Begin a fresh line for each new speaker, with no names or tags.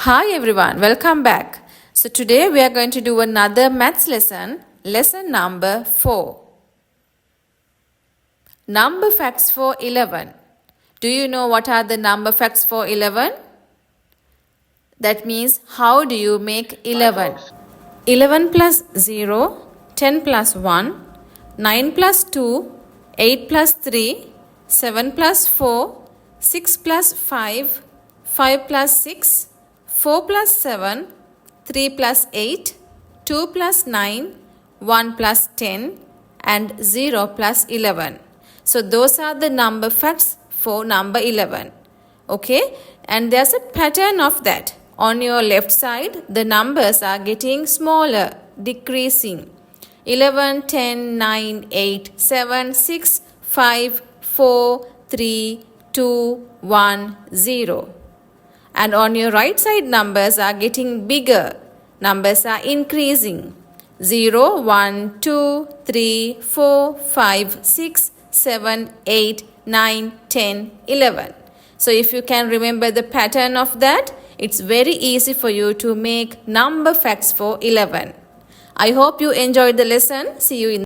Hi everyone, welcome back. So today we are going to do another maths lesson, lesson number 4. Number facts for 11. Do you know what are the number facts for 11? That means how do you make 11? 11 plus 0, 10 plus 1, 9 plus 2, 8 plus 3, 7 plus 4, 6 plus 5, 5 plus 6, 4 plus 7, 3 plus 8, 2 plus 9, 1 plus 10 and 0 plus 11. So those are the number facts for number 11. Okay, and there's a pattern of that. On your left side, the numbers are getting smaller, decreasing. 11, 10, 9, 8, 7, 6, 5, 4, 3, 2, 1, 0. And on your right side, numbers are getting bigger. Numbers are increasing. 0, 1, 2, 3, 4, 5, 6, 7, 8, 9, 10, 11. So if you can remember the pattern of that, it's very easy for you to make number facts for 11. I hope you enjoyed the lesson. See you in